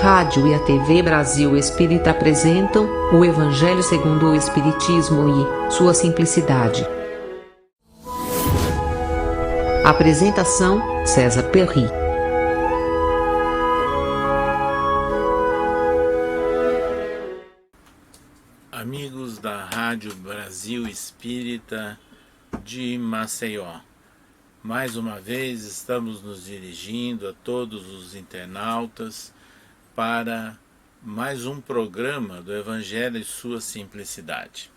rádio e a TV Brasil Espírita apresentam o Evangelho segundo o Espiritismo e sua simplicidade. Apresentação: César Perry. Amigos da Rádio Brasil Espírita de Maceió, mais uma vez estamos nos dirigindo a todos os internautas para mais um programa do Evangelho e sua simplicidade.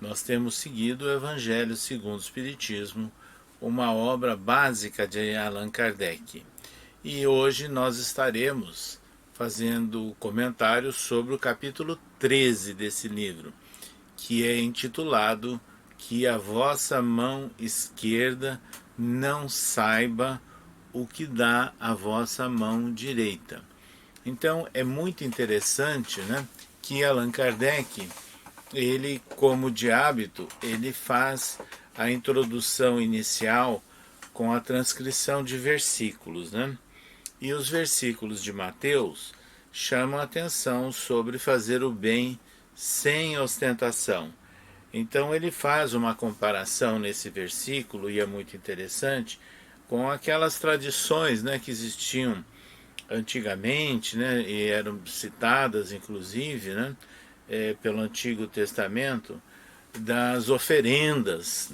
Nós temos seguido o Evangelho segundo o Espiritismo, uma obra básica de Allan Kardec. E hoje nós estaremos fazendo comentários sobre o capítulo 13 desse livro, que é intitulado Que a vossa mão esquerda não saiba o que dá a vossa mão direita. Então é muito interessante, que Allan Kardec, ele, como de hábito, ele faz a introdução inicial com a transcrição de versículos, E os versículos de Mateus chamam a atenção sobre fazer o bem sem ostentação. Então ele faz uma comparação nesse versículo, e é muito interessante, com aquelas tradições que existiam antigamente, e eram citadas inclusive pelo Antigo Testamento, das oferendas,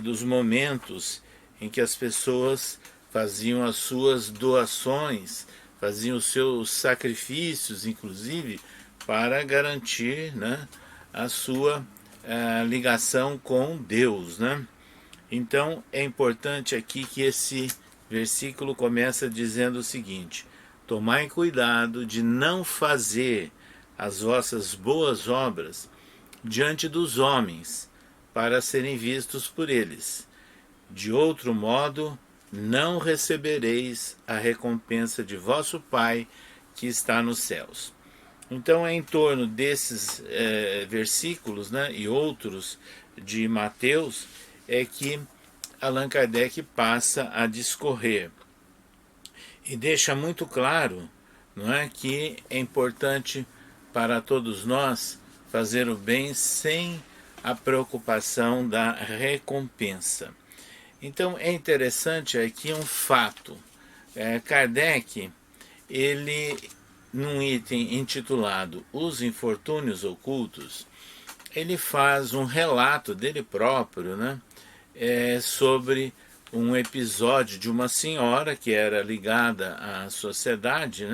dos momentos em que as pessoas faziam as suas doações, faziam os seus sacrifícios, inclusive, para garantir a sua ligação com Deus. Então é importante aqui que esse versículo começa dizendo o seguinte: tomai cuidado de não fazer as vossas boas obras diante dos homens, para serem vistos por eles. De outro modo, não recebereis a recompensa de vosso Pai que está nos céus. Então é em torno desses versículos e outros de Mateus é que Allan Kardec passa a discorrer e deixa muito claro que é importante para todos nós fazer o bem sem a preocupação da recompensa. Então é interessante aqui um fato. Kardec, ele, num item intitulado Os Infortúnios Ocultos, ele faz um relato dele próprio, sobre um episódio de uma senhora que era ligada à sociedade,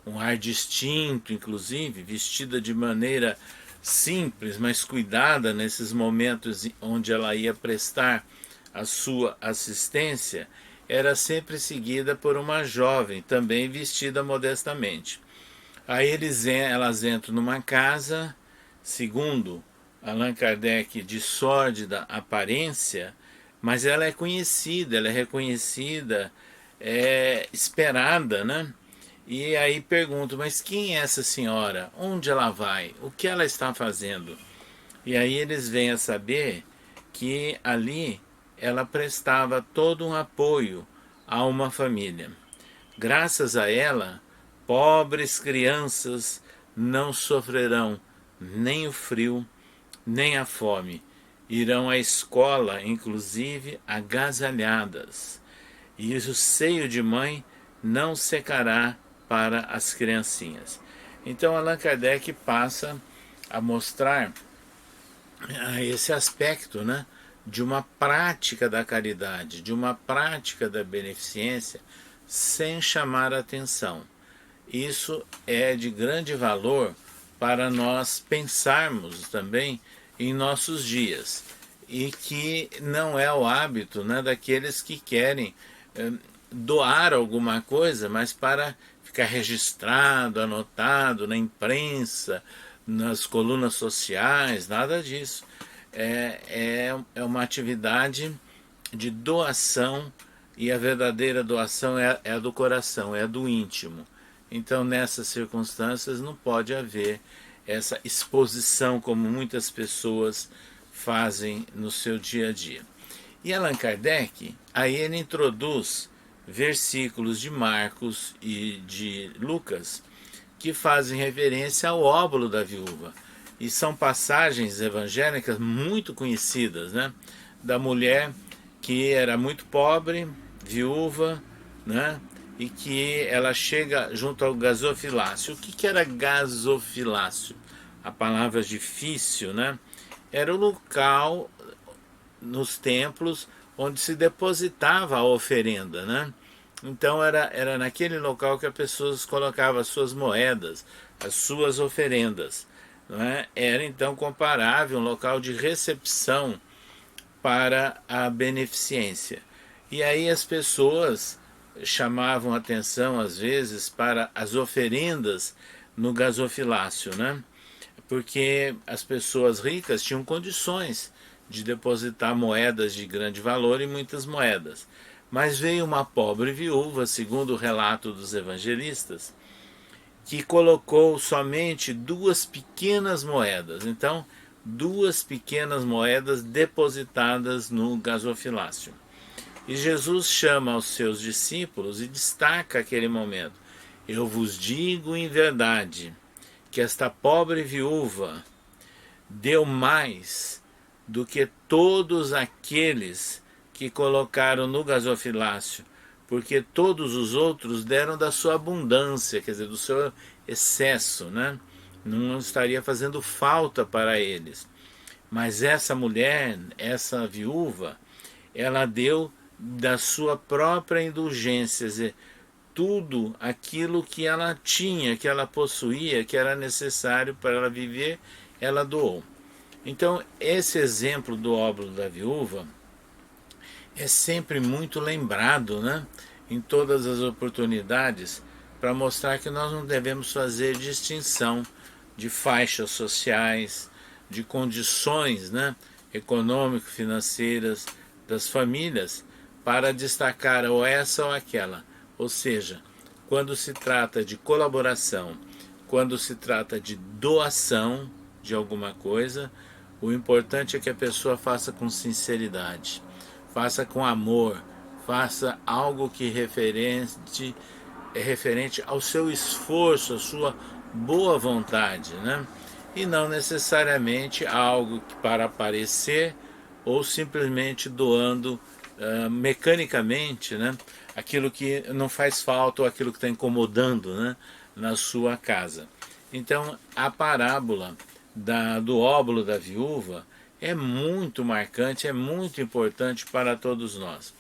um ar distinto, inclusive, vestida de maneira simples, mas cuidada nesses momentos onde ela ia prestar a sua assistência, era sempre seguida por uma jovem, também vestida modestamente. Aí elas entram numa casa, segundo Allan Kardec, de sórdida aparência, mas ela é conhecida, ela é reconhecida, é esperada, E aí pergunto, mas quem é essa senhora? Onde ela vai? O que ela está fazendo? E aí eles vêm a saber que ali ela prestava todo um apoio a uma família. Graças a ela, pobres crianças não sofrerão nem o frio, nem a fome. Irão à escola, inclusive, agasalhadas. E o seio de mãe não secará para as criancinhas. Então Allan Kardec passa a mostrar esse aspecto, de uma prática da caridade, de uma prática da beneficência, sem chamar a atenção. Isso é de grande valor para nós pensarmos também em nossos dias, e que não é o hábito daqueles que querem doar alguma coisa, mas para ficar registrado, anotado na imprensa, nas colunas sociais, nada disso. É uma atividade de doação, e a verdadeira doação é a do coração, é a do íntimo. Então, nessas circunstâncias, não pode haver essa exposição como muitas pessoas fazem no seu dia a dia. E Allan Kardec, aí ele introduz versículos de Marcos e de Lucas que fazem referência ao óbolo da viúva. E são passagens evangélicas muito conhecidas, né? Da mulher que era muito pobre, viúva, né? E que ela chega junto ao gasofilácio. O que era gasofilácio? A palavra difícil, né? Era o local nos templos onde se depositava a oferenda, né? Então era naquele local que as pessoas colocavam as suas moedas, as suas oferendas, não é? Era então comparável um local de recepção para a beneficência. E aí as pessoas chamavam atenção às vezes para as oferendas no gasofilácio, né? Porque as pessoas ricas tinham condições de depositar moedas de grande valor e muitas moedas. Mas veio uma pobre viúva, segundo o relato dos evangelistas, que colocou somente 2 pequenas moedas. Então, 2 pequenas moedas depositadas no gasofilácio. E Jesus chama os seus discípulos e destaca aquele momento. Eu vos digo em verdade que esta pobre viúva deu mais do que todos aqueles que colocaram no gasofilácio, porque todos os outros deram da sua abundância, quer dizer, do seu excesso, né? Não estaria fazendo falta para eles. Mas essa mulher, essa viúva, ela deu da sua própria indulgência, quer dizer, tudo aquilo que ela tinha, que ela possuía, que era necessário para ela viver, ela doou. Então, esse exemplo do óbolo da viúva é sempre muito lembrado, né? Em todas as oportunidades, para mostrar que nós não devemos fazer distinção de faixas sociais, de condições, né, econômico-financeiras das famílias, para destacar ou essa ou aquela. Ou seja, quando se trata de colaboração, quando se trata de doação de alguma coisa, o importante é que a pessoa faça com sinceridade, faça com amor, faça algo que é referente ao seu esforço, à sua boa vontade, né? E não necessariamente algo para aparecer ou simplesmente doando mecanicamente, né? Aquilo que não faz falta ou aquilo que está incomodando, né, na sua casa. Então, a parábola do óbolo da viúva é muito marcante, é muito importante para todos nós.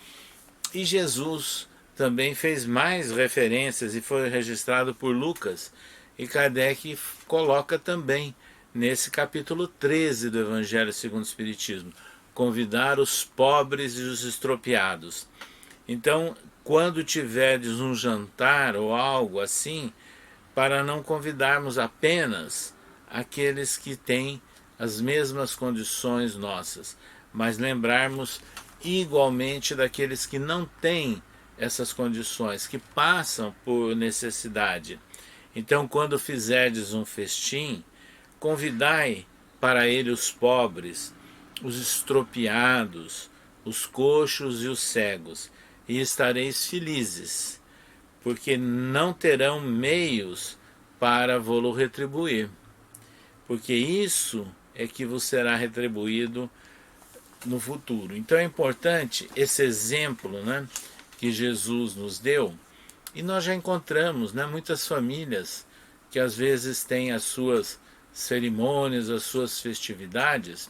E Jesus também fez mais referências e foi registrado por Lucas, e Kardec coloca também nesse capítulo 13 do Evangelho segundo o Espiritismo, convidar os pobres e os estropiados. Então, quando tiverdes um jantar ou algo assim, para não convidarmos apenas aqueles que têm as mesmas condições nossas, mas lembrarmos igualmente daqueles que não têm essas condições, que passam por necessidade. Então, quando fizerdes um festim, convidai para ele os pobres, os estropiados, os coxos e os cegos, e estareis felizes, porque não terão meios para vô-lo retribuir, porque isso é que vos será retribuído no futuro. Então é importante esse exemplo, né, que Jesus nos deu, e nós já encontramos, né, muitas famílias que às vezes têm as suas cerimônias, as suas festividades,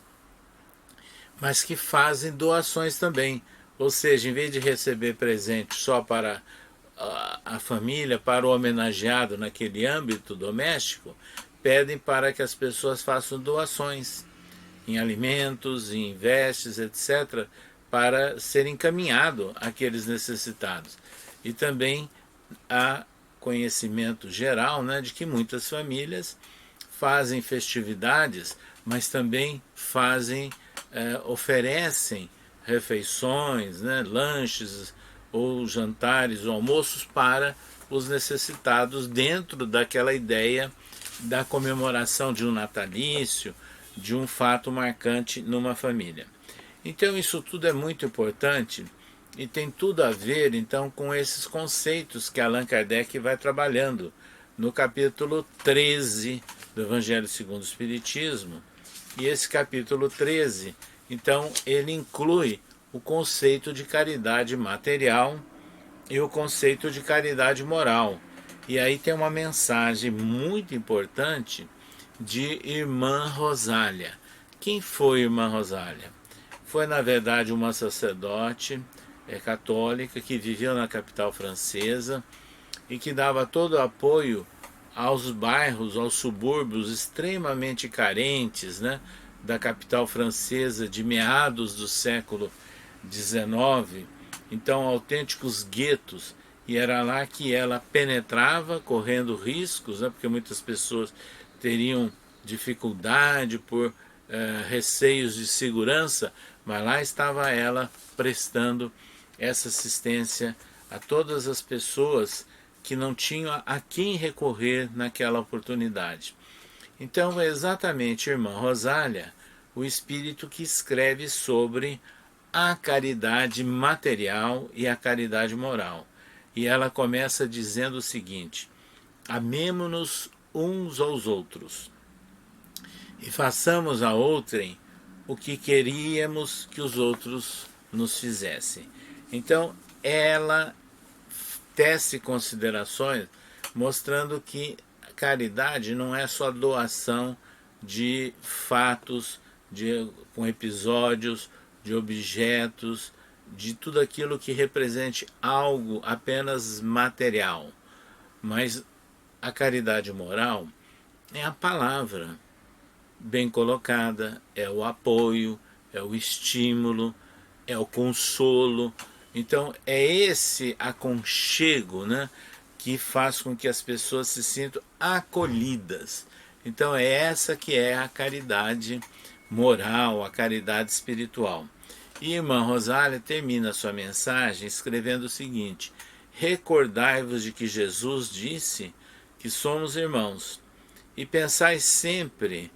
mas que fazem doações também. Ou seja, em vez de receber presente só para a família, para o homenageado naquele âmbito doméstico, pedem para que as pessoas façam doações em alimentos, em vestes, etc., para ser encaminhado àqueles necessitados. E também há conhecimento geral, né, de que muitas famílias fazem festividades, mas também oferecem refeições, né, lanches ou jantares ou almoços para os necessitados dentro daquela ideia da comemoração de um natalício, de um fato marcante numa família. Então isso tudo é muito importante e tem tudo a ver então com esses conceitos que Allan Kardec vai trabalhando no capítulo 13 do Evangelho segundo o Espiritismo. E esse capítulo 13, então, ele inclui o conceito de caridade material e o conceito de caridade moral. E aí tem uma mensagem muito importante de Irmã Rosália. Quem foi Irmã Rosália? Foi, na verdade, uma sacerdote católica que viveu na capital francesa e que dava todo o apoio aos bairros, aos subúrbios extremamente carentes, né, da capital francesa de meados do século XIX, então autênticos guetos, e era lá que ela penetrava, correndo riscos, né, porque muitas pessoas teriam dificuldade por receios de segurança, mas lá estava ela prestando essa assistência a todas as pessoas que não tinham a quem recorrer naquela oportunidade. Então é exatamente, irmã Rosália, o espírito que escreve sobre a caridade material e a caridade moral. E ela começa dizendo o seguinte: amemo-nos uns aos outros e façamos a outrem o que queríamos que os outros nos fizessem. Então ela tece considerações mostrando que caridade não é só doação de fatos, com episódios, de objetos, de tudo aquilo que represente algo apenas material. Mas a caridade moral é a palavra bem colocada, é o apoio, é o estímulo, é o consolo. Então é esse aconchego, né, que faz com que as pessoas se sintam acolhidas. Então é essa que é a caridade moral, a caridade espiritual. E irmã Rosália termina sua mensagem escrevendo o seguinte: recordai-vos de que Jesus disse que somos irmãos, e pensai sempre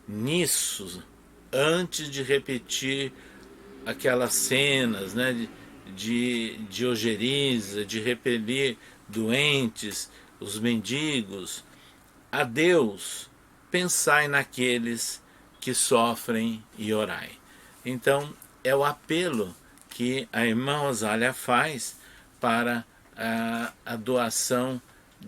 nisso antes de repetir aquelas cenas, né, de ojeriza, de repelir doentes, os mendigos. A Deus, pensai naqueles que sofrem e orai. Então, é o apelo que a irmã Rosália faz para a doação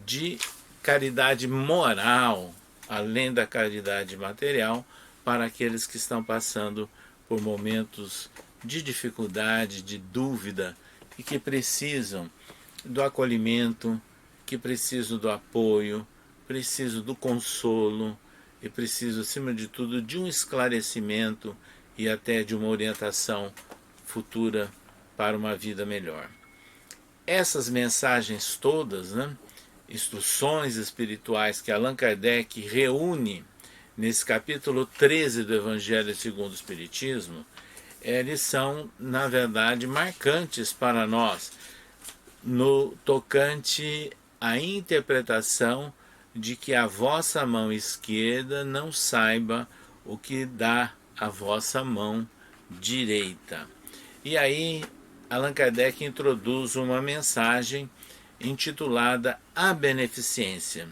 de caridade moral, além da caridade material, para aqueles que estão passando por momentos de dificuldade, de dúvida, e que precisam do acolhimento, que precisam do apoio, precisam do consolo e precisam, acima de tudo, de um esclarecimento e até de uma orientação futura para uma vida melhor. Essas mensagens todas, né, instruções espirituais que Allan Kardec reúne nesse capítulo 13 do Evangelho segundo o Espiritismo, eles são, na verdade, marcantes para nós no tocante à interpretação de que a vossa mão esquerda não saiba o que dá a vossa mão direita. E aí Allan Kardec introduz uma mensagem intitulada A Beneficência,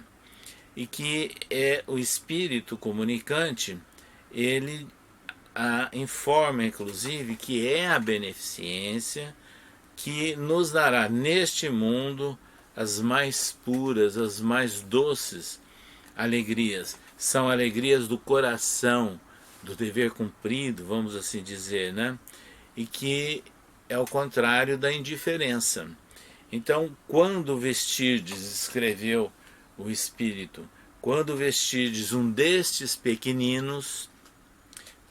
e que é o espírito comunicante, ele informa inclusive que é a beneficência que nos dará neste mundo as mais puras, as mais doces alegrias. São alegrias do coração, do dever cumprido, vamos assim dizer, né? E que é o contrário da indiferença. Então, quando vestirdes, escreveu o Espírito, quando vestirdes um destes pequeninos,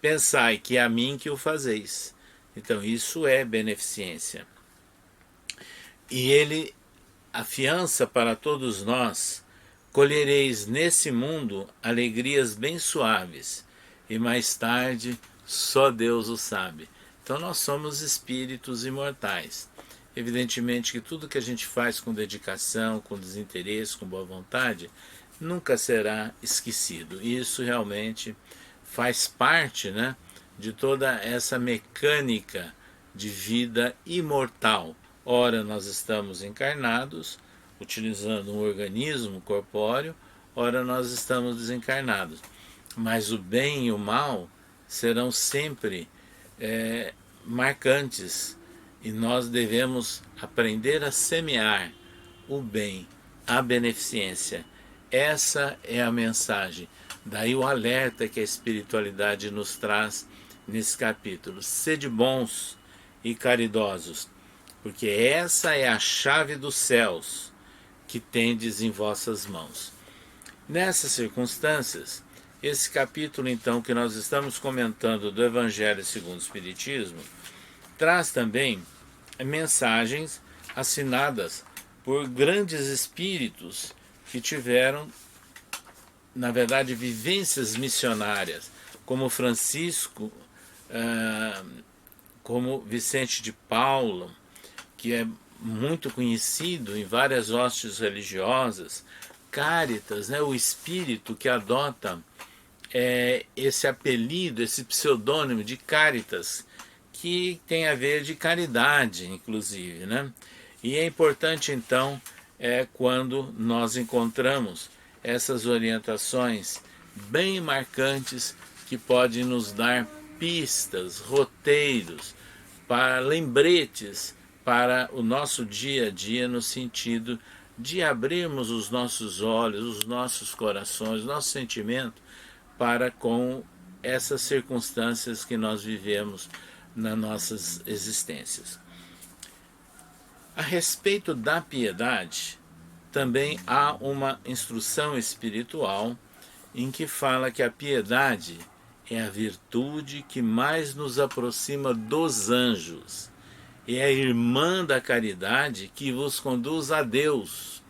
pensai que é a mim que o fazeis. Então, isso é beneficência. E ele afiança para todos nós: colhereis nesse mundo alegrias bem suaves, e mais tarde só Deus o sabe. Então nós somos espíritos imortais. Evidentemente que tudo que a gente faz com dedicação, com desinteresse, com boa vontade, nunca será esquecido. E isso realmente faz parte, né, de toda essa mecânica de vida imortal. Ora nós estamos encarnados, utilizando um organismo corpóreo, ora nós estamos desencarnados. Mas o bem e o mal serão sempre marcantes, e nós devemos aprender a semear o bem, a beneficência. Essa é a mensagem. Daí o alerta que a espiritualidade nos traz nesse capítulo. Sede bons e caridosos, porque essa é a chave dos céus que tendes em vossas mãos. Nessas circunstâncias, esse capítulo então que nós estamos comentando do Evangelho segundo o Espiritismo, traz também mensagens assinadas por grandes espíritos que tiveram, na verdade, vivências missionárias, como Francisco, como Vicente de Paulo, que é muito conhecido em várias hostes religiosas, Cáritas, né, o espírito que adota esse apelido, esse pseudônimo de Cáritas, que tem a ver de caridade, inclusive, né? E é importante, então, quando nós encontramos essas orientações bem marcantes que podem nos dar pistas, roteiros, para lembretes para o nosso dia a dia, no sentido de abrirmos os nossos olhos, os nossos corações, nosso sentimento para com essas circunstâncias que nós vivemos nas nossas existências. A respeito da piedade, também há uma instrução espiritual em que fala que a piedade é a virtude que mais nos aproxima dos anjos. É a irmã da caridade que vos conduz a Deus.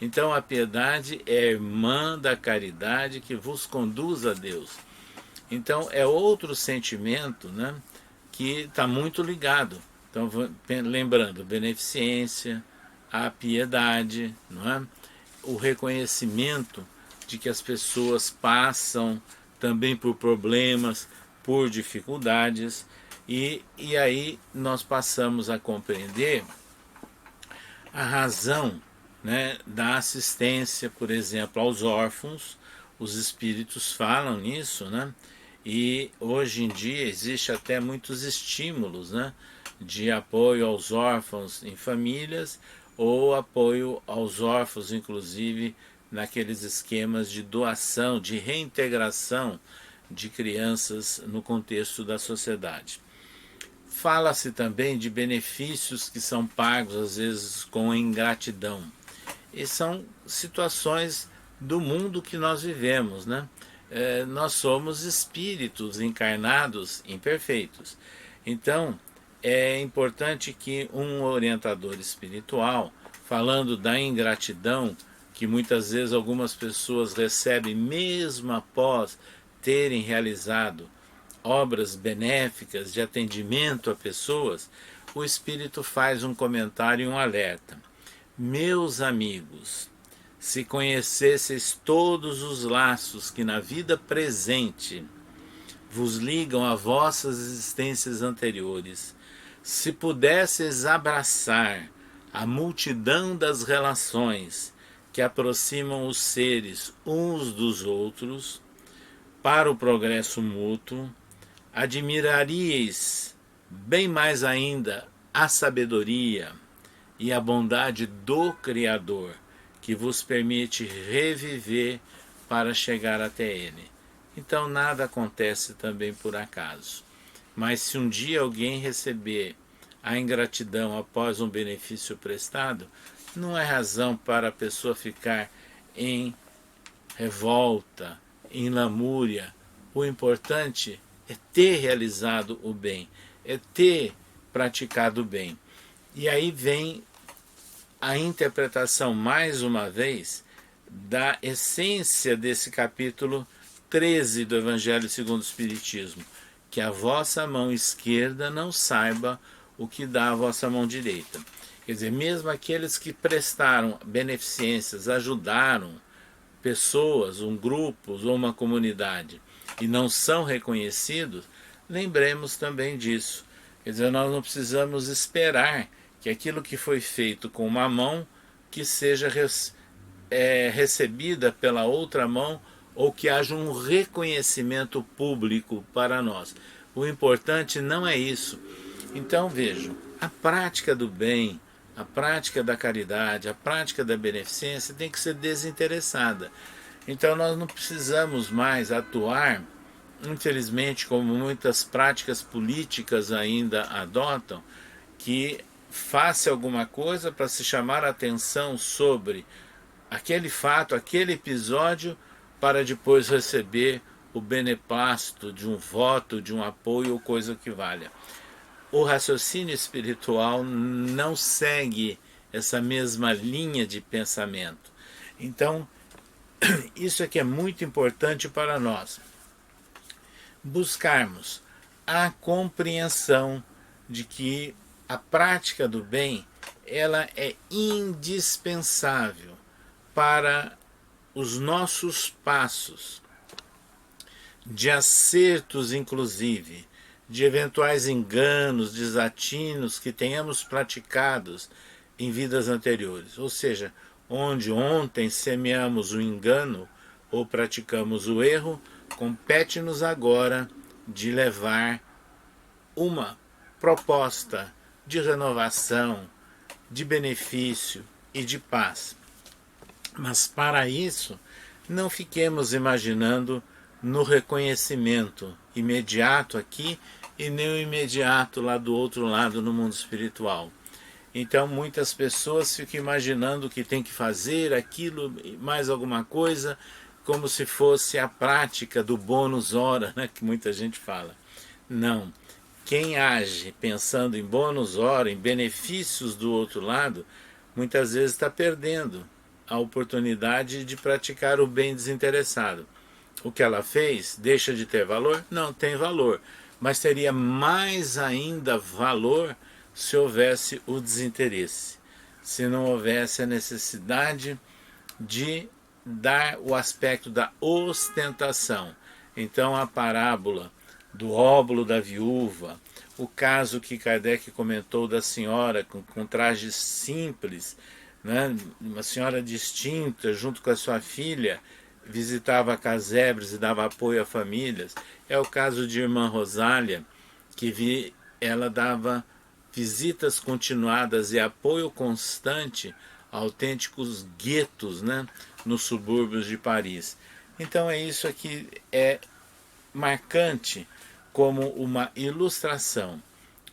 Então a piedade é a irmã da caridade que vos conduz a Deus. Então é outro sentimento, né, que está muito ligado. Então, lembrando, beneficência, a piedade, não é? O reconhecimento de que as pessoas passam também por problemas, por dificuldades, e aí nós passamos a compreender a razão, né, da assistência, por exemplo, aos órfãos. Os espíritos falam nisso, né? E hoje em dia existe até muitos estímulos, né, de apoio aos órfãos em famílias, ou apoio aos órfãos, inclusive, naqueles esquemas de doação, de reintegração de crianças no contexto da sociedade. Fala-se também de benefícios que são pagos, às vezes, com ingratidão. E são situações do mundo que nós vivemos, né? Nós somos espíritos encarnados imperfeitos. Então, é importante que um orientador espiritual, falando da ingratidão, que muitas vezes algumas pessoas recebem mesmo após terem realizado obras benéficas de atendimento a pessoas, o espírito faz um comentário e um alerta. Meus amigos, se conhecesseis todos os laços que na vida presente vos ligam a vossas existências anteriores, se pudesseis abraçar a multidão das relações que aproximam os seres uns dos outros para o progresso mútuo, admiraríeis bem mais ainda a sabedoria e a bondade do Criador, que vos permite reviver para chegar até Ele. Então nada acontece também por acaso. Mas se um dia alguém receber a ingratidão após um benefício prestado, não é razão para a pessoa ficar em revolta, em lamúria. O importante é ter realizado o bem, é ter praticado o bem. E aí vem a interpretação, mais uma vez, da essência desse capítulo 13 do Evangelho segundo o Espiritismo, que a vossa mão esquerda não saiba o que dá a vossa mão direita. Quer dizer, mesmo aqueles que prestaram beneficências, ajudaram pessoas, grupos ou uma comunidade, e não são reconhecidos, lembremos também disso. Quer dizer, nós não precisamos esperar que aquilo que foi feito com uma mão que seja recebida pela outra mão, ou que haja um reconhecimento público para nós. O importante não é isso. Então vejam, a prática do bem, a prática da caridade, a prática da beneficência tem que ser desinteressada. Então nós não precisamos mais atuar, infelizmente, como muitas práticas políticas ainda adotam, que faça alguma coisa para se chamar a atenção sobre aquele fato, aquele episódio, para depois receber o beneplácito de um voto, de um apoio ou coisa que valha. O raciocínio espiritual não segue essa mesma linha de pensamento. Então, isso é que é muito importante para nós. Buscarmos a compreensão de que a prática do bem, ela é indispensável para os nossos passos, de acertos inclusive, de eventuais enganos, desatinos que tenhamos praticados em vidas anteriores. Ou seja, onde ontem semeamos o engano ou praticamos o erro, compete-nos agora de levar uma proposta de renovação, de benefício e de paz. Mas para isso, não fiquemos imaginando no reconhecimento imediato aqui e nem o imediato lá do outro lado no mundo espiritual. Então muitas pessoas ficam imaginando que tem que fazer aquilo, mais alguma coisa, como se fosse a prática do bônus hora, né, que muita gente fala. Não. Quem age pensando em bônus hora, em benefícios do outro lado, muitas vezes está perdendo a oportunidade de praticar o bem desinteressado. O que ela fez deixa de ter valor? Não, tem valor. Mas teria mais ainda valor se houvesse o desinteresse. Se não houvesse a necessidade de dar o aspecto da ostentação. Então a parábola do óbolo da viúva, o caso que Kardec comentou da senhora com trajes simples, né? Uma senhora distinta, junto com a sua filha, visitava casebres e dava apoio a famílias. É o caso de irmã Rosália, que ela dava visitas continuadas e apoio constante a autênticos guetos, né, nos subúrbios de Paris. Então é isso aqui, é marcante como uma ilustração,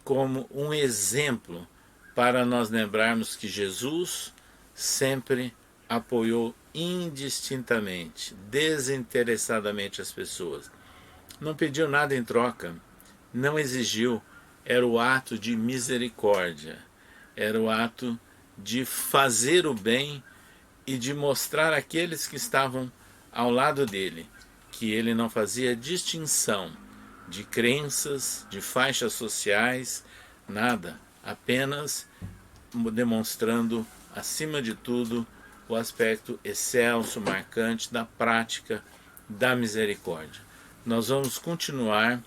como um exemplo para nós lembrarmos que Jesus sempre apoiou indistintamente, desinteressadamente as pessoas. Não pediu nada em troca, não exigiu, era o ato de misericórdia, era o ato de fazer o bem e de mostrar àqueles que estavam ao lado dele que ele não fazia distinção de crenças, de faixas sociais, nada, apenas demonstrando, acima de tudo, o aspecto excelso, marcante da prática da misericórdia. Nós vamos continuar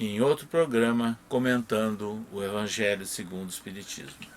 em outro programa comentando o Evangelho segundo o Espiritismo.